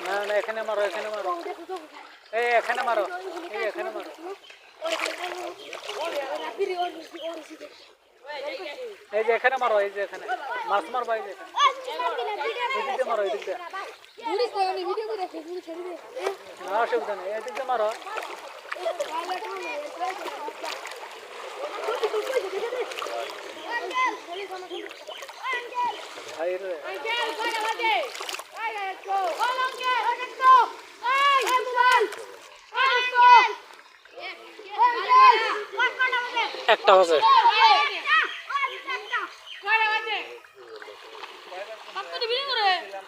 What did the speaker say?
না না এখানে মারো এই এখানে মারো এই যে এখানে মারো এই যে এখানে মাছ মারবা এই যে এদিকে মারো এদিকে না অসুবিধা নেই এদিকে মারো একটা আছে